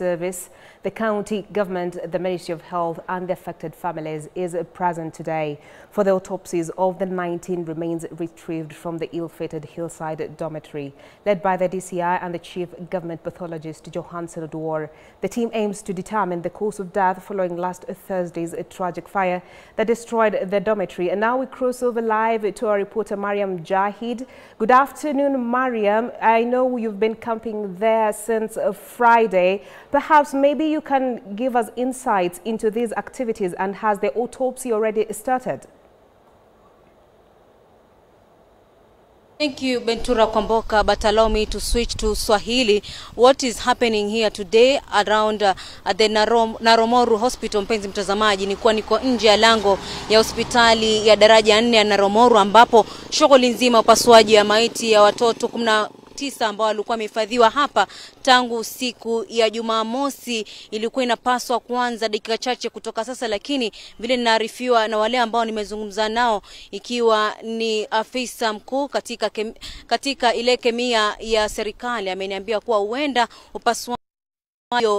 Service, the county government, the Ministry of Health and the affected families is present today for the autopsies of the 19 remains retrieved from the ill-fated hillside dormitory. Led by the DCI and the Chief Government Pathologist Johansen Odwar, the team aims to determine the cause of death following last Thursday's tragic fire that destroyed the dormitory. And now we cross over live to our reporter Mariam Jahid. Good afternoon, Mariam. I know you've been camping there since Friday. Perhaps maybe you can give us insights into these activities, and has the autopsy already started? Thank you, Bentura Kwamboka, but allow me to switch to Swahili. What is happening here today around the Naromoru Hospital, mpenzi mtazamaji, niko nje ya lango ya hospitali ya daraja 4 ya Naromoru, ambapo shughuli nzima upasuaji ya maiti ya watoto 19 ambao walikuwa wamehifadhiwa hapa tangu siku ya Jumamosi ilikuwa inapaswa kuanza dakika chache kutoka sasa, lakini vile ninaarifiwa na wale ambao nimezungumza nao, ikiwa ni afisa mkuu katika ile kemia ya serikali, ameniambia kuwa huenda upasuaji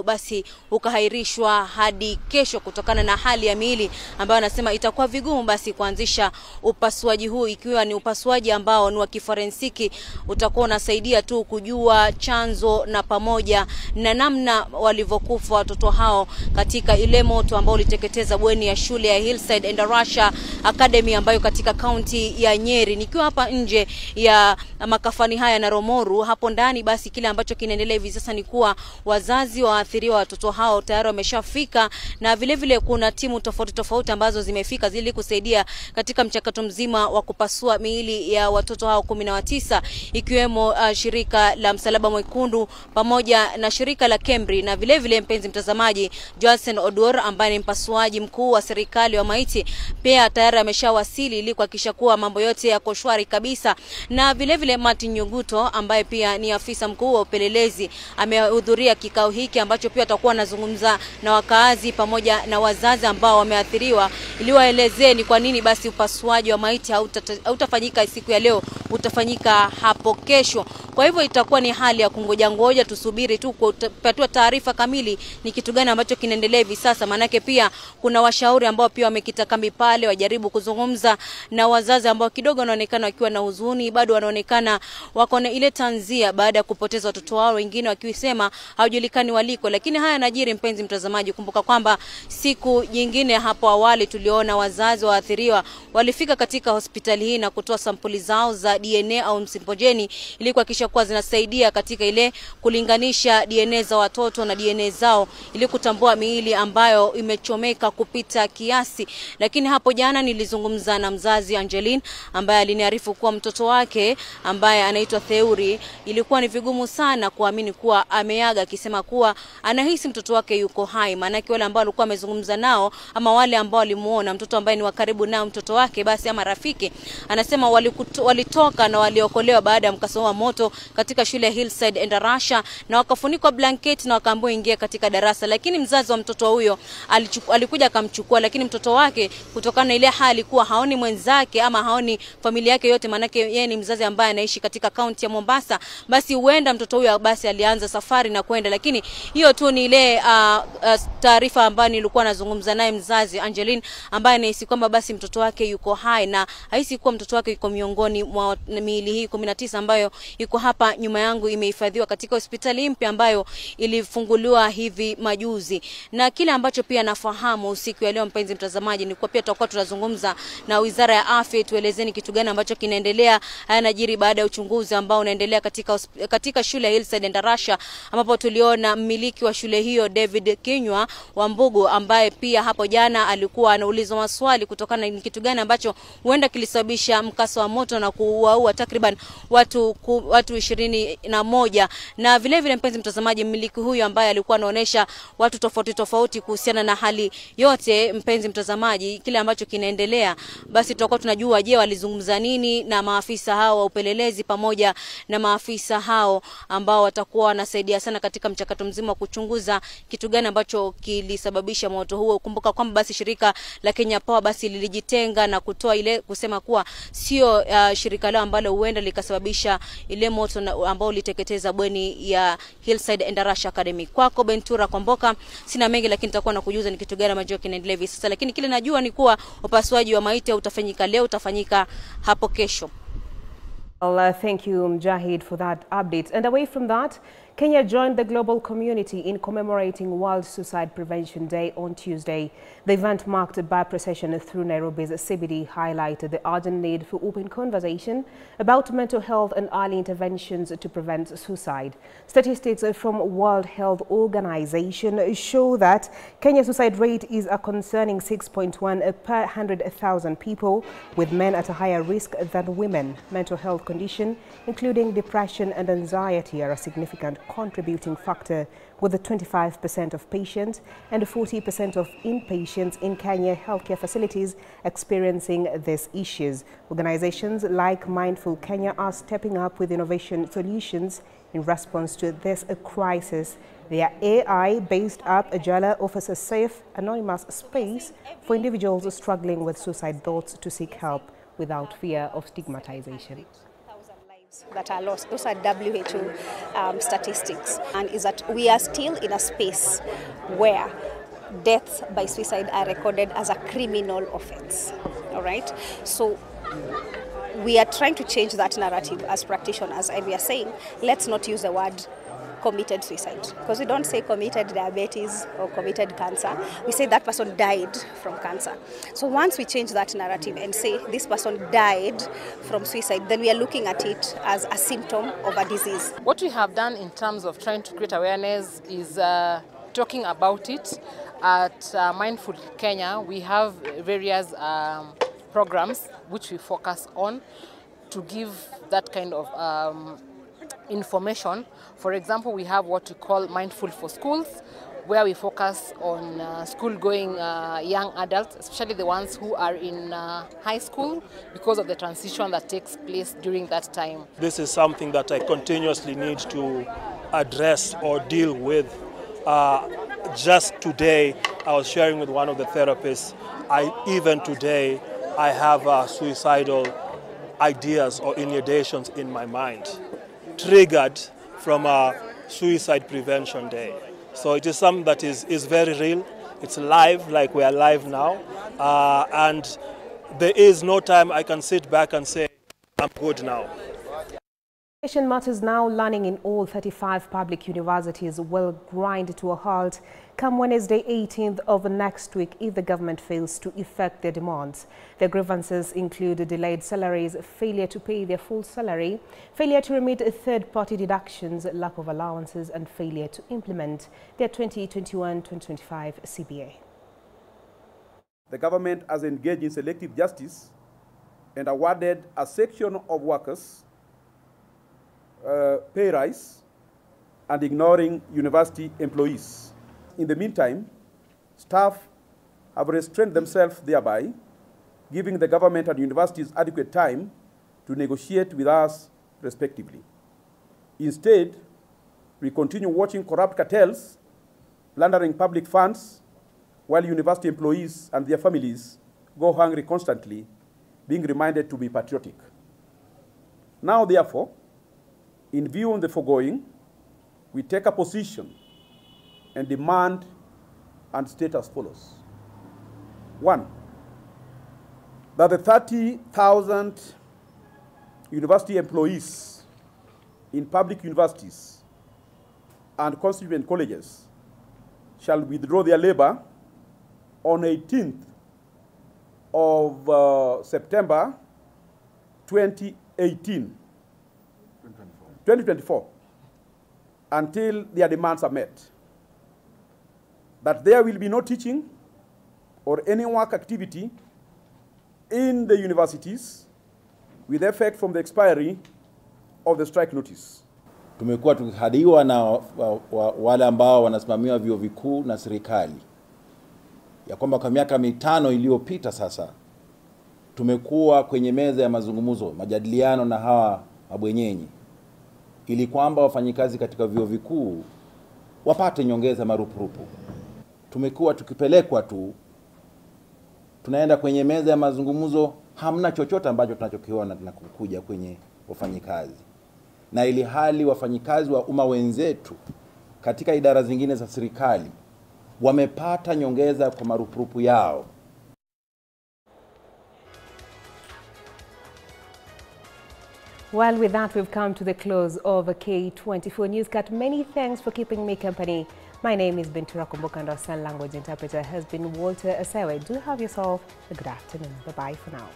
basi ukahairishwa hadi kesho kutokana na hali ya miili ambayo anasema itakuwa vigumu basi kuanzisha upasuaji huu, ikiwa ni upasuaji ambao ni wa kiforensiki. Utakuwa unasaidia tu kujua chanzo na pamoja na namna walivyokufa watoto hao katika ile moto ambao uliteketeza bweni ya shule ya Hillside Endarasha Academy ambayo katika kaunti ya Nyeri. Nikiwa hapa nje ya makafani haya na Naromoru, hapo ndani basi kile ambacho kinaendelea hivi sasa ni kuwa wazazi waathiriwa watoto hao tayari wameshafika, na vile vile kuna timu tofauti ambazo zimefika zili kusaidia katika mchakato mzima wa kupasua miili ya watoto hao 19, ikiwemo shirika la Msalaba Mwekundu pamoja na shirika la Kembri, na vile vile mpenzi mtazamaji, Johansen Odwar ambaye ni mpasuaji mkuu wa serikali wa maiti pia tayari ameshawasili ili kuhakikisha kuwa mambo yote yako shwari kabisa. Na vile vile Martin Nyuguto ambaye pia ni afisa mkuu wa upelelezi amehudhuria kikao hiki ambacho pia atakuwa anazungumza na wakaazi pamoja na wazazi ambao wameathiriwa ili waelezee ni kwa nini basi upasuaji wa maiti hautafanyika siku ya leo, utafanyika hapo kesho. Kwa hivyo itakuwa ni hali ya kungoja tusubiri tu kupata taarifa kamili ni kitu gani ambacho kinaendelea hivi sasa, manake pia kuna washauri ambao pia wamekita kambi pale wajaribu kuzungumza na wazazi ambao kidogo wanaonekana wakiwa na huzuni, bado wanaonekana wako na ile tanzia baada ya kupoteza watoto wao, wengine wakisema haujulikani waliko. Lakini haya yanajiri mpenzi mtazamaji, kumbuka kwamba siku nyingine hapo awali tuliona wazazi waathiriwa walifika katika hospitali hii na kutoa sampuli zao za DNA au msipojeni ili kuhakikisha kuwa zinasaidia katika ile kulinganisha DNA za watoto na DNA zao ili kutambua miili ambayo imechomeka kupita kiasi. Lakini hapo jana nilizungumza na mzazi Angeline ambaye aliniarifu kuwa mtoto wake ambaye anaitwa Theuri ilikuwa ni vigumu sana kuamini kuwa ameaga, akisema kuwa anahisi mtoto wake yuko hai, maana wale ambao alikuwa amezungumza nao ama wale ambao walimuona mtoto ambaye ni wa karibu nao mtoto wake basi ama rafiki, anasema walitoka na waliokolewa baada ya mkasa wa moto katika shule ya Hillside Endarasha na wakafunikwa blanketi na wakaambiwa ingia katika darasa. Lakini mzazi wa mtoto huyo alikuja akamchukua, lakini mtoto wake kutokana na ile hali kuwa haoni mwenzake ama haoni familia yake yote, maana yeye ni mzazi ambaye anaishi katika kaunti ya Mombasa, basi huenda mtoto huyo basi alianza safari na kwenda. Lakini hiyo tu ni ile taarifa ambayo nilikuwa nazungumza naye mzazi Angeline ambaye anahisi kwamba basi mtoto wake yuko hai na haisi kuwa mtoto wake yuko miongoni mwa miili hii 19 ambayo yuko hapa nyuma yangu imehifadhiwa katika hospitali mpya ambayo ilifunguliwa hivi majuzi. Na kile ambacho pia nafahamu usiku ya leo mpenzi mtazamaji ni kwa pia tutakuwa tunazungumza na Wizara ya Afya tuelezeni kitu gani ambacho kinaendelea. Haya yanajiri baada ya uchunguzi ambao unaendelea katika shule ya Hillside Endarasha, ambapo tuliona mmiliki wa shule hiyo David Kinywa wa Mbugu ambaye pia hapo jana alikuwa anaulizwa maswali kutokana na kitu gani ambacho huenda kilisababisha mkasa wa moto na kuwaua takriban watu 21. Na vile vile mpenzi mtazamaji, mmiliki huyu ambaye alikuwa anaonesha watu tofauti kuhusiana na hali yote mpenzi mtazamaji kile ambacho kinaendelea, basi tutakuwa tunajua je walizungumza nini na maafisa hao wa upelelezi pamoja na maafisa hao ambao watakuwa wanasaidia sana katika mchakato mzima wa kuchunguza kitu gani ambacho kilisababisha moto huo. Kumbuka kwamba basi shirika la Kenya Power basi lilijitenga na kutoa ile kusema kuwa sio shirika swala ambalo huenda likasababisha ile moto ambao uliteketeza bweni ya Hillside Endarasha Academy. Kwako Bentura Kwamboka, sina mengi lakini nitakuwa nakujuza ni kitu gani ambacho kinaendelea hivi sasa, lakini kile najua ni kuwa upasuaji wa maiti utafanyika leo, utafanyika hapo kesho. Well, thank you, Mjahid, for that update. And away from that, Kenya joined the global community in commemorating World Suicide Prevention Day on Tuesday. The event, marked by a procession through Nairobi's CBD, highlighted the urgent need for open conversation about mental health and early interventions to prevent suicide. Statistics from World Health Organization show that Kenya's suicide rate is a concerning 6.1 per 100,000 people, with men at a higher risk than women. Mental health conditions, including depression and anxiety, are a significant contributing factor, with 25% of patients and 40% of inpatients in Kenya healthcare facilities experiencing these issues. Organizations like Mindful Kenya are stepping up with innovation solutions in response to this crisis. Their AI-based app, Ajala, offers a safe, anonymous space for individuals struggling with suicide thoughts to seek help without fear of stigmatization. That are lost. Those are WHO statistics, and is that we are still in a space where deaths by suicide are recorded as a criminal offense. All right, so we are trying to change that narrative as practitioners, and we are saying let's not use the word committed suicide, because we don't say committed diabetes or committed cancer. We say that person died from cancer. So once we change that narrative and say this person died from suicide, then we are looking at it as a symptom of a disease. What we have done in terms of trying to create awareness is talking about it. At Mindful Kenya, we have various programs which we focus on to give that kind of information. For example, we have what we call Mindful for Schools, where we focus on school-going young adults, especially the ones who are in high school, because of the transition that takes place during that time. This is something that I continuously need to address or deal with. Just today, I was sharing with one of the therapists, even today, I have suicidal ideas or inundations in my mind, triggered from a Suicide Prevention Day. So it is something that is very real. It's live, like we are live now. And there is no time I can sit back and say, I'm good now. Education matters now. Learning in all 35 public universities will grind to a halt come Wednesday 18th of next week if the government fails to effect their demands. Their grievances include delayed salaries, failure to pay their full salary, failure to remit third-party deductions, lack of allowances, and failure to implement their 2021-2025 CBA. The government has engaged in selective justice and awarded a section of workers pay rise and ignoring university employees. In the meantime, staff have restrained themselves thereby, giving the government and universities adequate time to negotiate with us respectively. Instead, we continue watching corrupt cartels plundering public funds while university employees and their families go hungry constantly, being reminded to be patriotic. Now, therefore, in view of the foregoing, we take a position and demand and state as follows. 1, that the 30,000 university employees in public universities and constituent colleges shall withdraw their labor on 18th of September 2024, until their demands are met. That there will be no teaching or any work activity in the universities with effect from the expiry of the strike notice. Tumekuwa tukihadiwa na wale ambao wanasimamia vyuo vikuu na serikali ya kwamba kwa miaka 5 iliyopita sasa tumekuwa kwenye meza ya mazungumzo, majadiliano na hawa mabwenyenyi ili kwamba wafanyikazi katika vyuo vikuu wapate nyongeza marupurupu. Tumekuwa tukipelekwa tu, tunaenda kwenye meza ya mazungumzo, hamna chochote ambacho tunachokiona tunakuja kwenye wafanyikazi, na ili hali wafanyikazi wa umma wenzetu katika idara zingine za serikali wamepata nyongeza kwa marupurupu yao. Well, with that, we've come to the close of a K24 Newscut. Many thanks for keeping me company. My name is Bentura Komboka, and our sign language interpreter has been Walter Asewe. Do have yourself a good afternoon. Bye-bye for now.